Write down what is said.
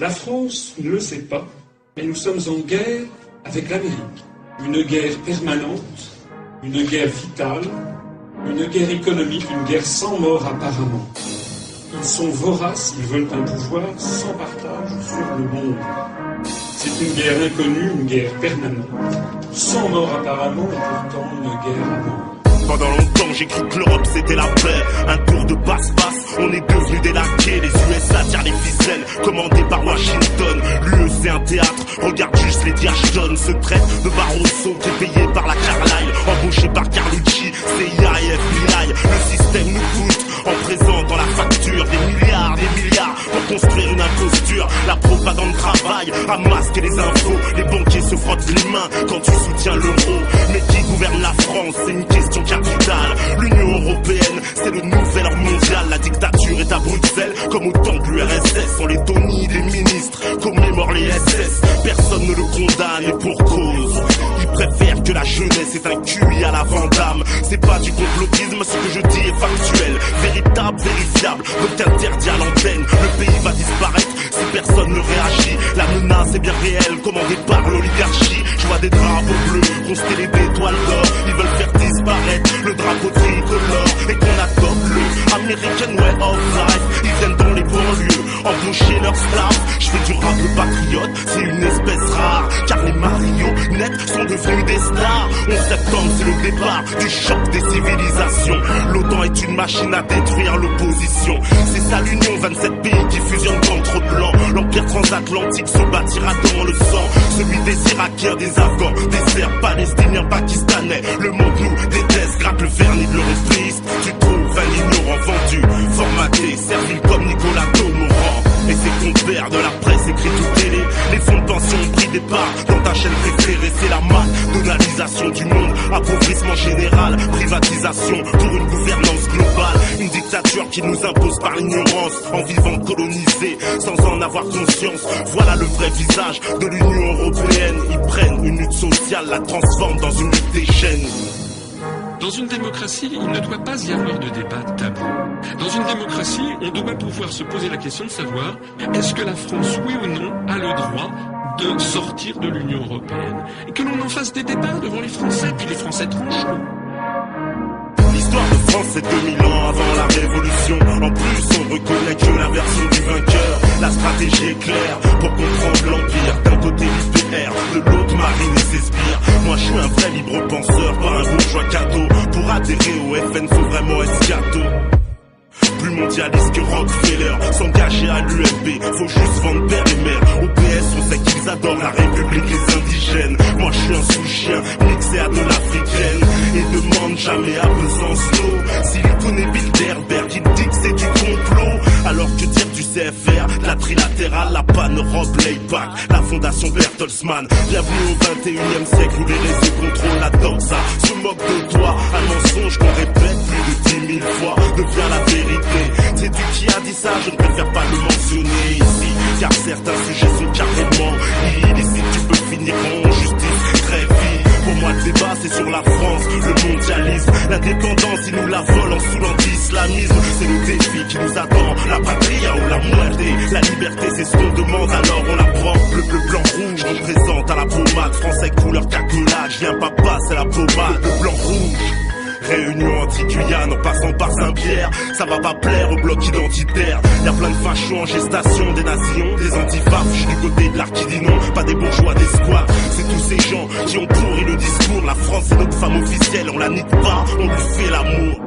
La France ne le sait pas, mais nous sommes en guerre avec l'Amérique. Une guerre permanente, une guerre vitale, une guerre économique, une guerre sans mort apparemment. Ils sont voraces, ils veulent un pouvoir sans partage sur le monde. C'est une guerre inconnue, une guerre permanente, sans mort apparemment et pourtant une guerre à mort. Pendant longtemps j'ai cru que l'Europe c'était la paix. Un tour de passe-passe, on est devenus des laquais. Les USA tirent les ficelles, commandés par Washington. L'UE c'est un théâtre, regarde juste les Ashton. Se traite de Barroso qui est payé par la Carlyle, embauché par Carlucci, CIA et FBI. Le système nous coûte en présentant la facture des milliards pour construire une imposture. La propagande travaille à masquer les infos. Les banquiers se frottent les mains quand tu soutiens l'euro. Mais qui gouverne la France, c'est une question capitale. L'Union européenne, c'est le nouvel ordre mondial. La dictature est à Bruxelles, comme au temps de l'URSS. En Lettonie, des ministres commémorent les SS. Personne ne le condamne et pour cause. Ils préfèrent que la jeunesse est un QI à la Vandame. C'est pas du complotisme, ce que je dis est factuel, véritable, vérifiable, donc interdit à l'antenne. Le pays va disparaître si personne ne réagit. La menace est bien réelle, commandée par l'oligarchie. Je vois des drapeaux bleus constellés d'étoiles d'or. Ils veulent faire disparaître le drapeau tricolore et qu'on adopte le American Way of Life. Ils viennent dans les banlieues, embaucher leur staff. Je fais du rap patriote, c'est une espèce rare, car les marionnettes sont devenus des stars. 11 septembre, c'est le départ du choc des civilisations. L'OTAN est une machine à détruire l'opposition. C'est ça l'Union, 27 pays qui fusionnent contre blanc. L'empire transatlantique se bâtira dans le sang. Celui des Irakiens, des Afghans, des Serbes, Palestiniens, Pakistanais. Le monde nous déteste, gratte le vernis de l'européiste. Tu trouves un ignorant vendu, formaté, servi comme Nicolas Tomorand. Et ses compères de la presse écrite ou télé, les fonds de pension ont pris des parts dans ta chaîne préférée. C'est la McDonaldisation du monde, appauvrissement général, privatisation pour une gouvernance globale. Une dictature qui nous impose par l'ignorance, en vivant colonisé sans en avoir conscience. Voilà le vrai visage de l'Union européenne. Ils prennent une lutte sociale, la transforment dans une lutte des chaînes. Dans une démocratie, il ne doit pas y avoir de débat tabou. Dans une démocratie, on doit pouvoir se poser la question de savoir est-ce que la France, oui ou non, a le droit de sortir de l'Union européenne. Et que l'on en fasse des débats devant les Français, puis les Français trancheront. L'histoire de France c'est 2000 ans avant la Révolution. En plus on reconnaît que la version du vainqueur. La stratégie est claire pour comprendre l'Empire. D'un côté l'UPR, de l'autre Marine et ses sbires. Moi je suis un vrai libre penseur, pas un bourgeois cadeau. Pour adhérer au FN faut vraiment être scato. Plus mondialiste que Rockefeller, s'engager à l'UMP, faut juste vendre père et mère. Au PS, on sait qu'ils adorent la République, les indigènes. Moi je suis un sous-chien, mixé à de l'africaine. Et demande jamais à Besançon. S'il connaît Bilderberg, il dit que c'est du complot. Alors que dire du CFR, la trilatérale, la pan-Europe, l'AIPAC, la fondation Bertelsmann. Bienvenue au 21e siècle où les réseaux contrôlent la doxa. Se moque de toi, un mensonge qu'on répète plus de 10 000 fois devient la vérité. Sais-tu qui a dit ça? Je ne préfère pas le mentionner ici, car certains sujets sont carrément illicites. Tu peux finir en justice très vite. Pour moi le débat c'est sur la France, le mondialisme. L'indépendance ils nous la volent en sous l'anti-islamisme. C'est le défi qui nous attend, la patria ou la muerte. La liberté c'est ce qu'on demande alors on la prend. Le bleu, blanc, rouge représente à la pommade. Français couleur cacolage, viens papa c'est la pommade. Le blanc, rouge réunion anti-Guyane en passant par Saint-Pierre. Ça va pas plaire au bloc identitaire. Y'a plein de fachos en gestation, des nations, des antifas. Je suis du côté de l'arc qui dit non, pas des bourgeois, des squats. C'est tous ces gens qui ont pourri le discours. La France c'est notre femme officielle, on la nique pas, on lui fait l'amour.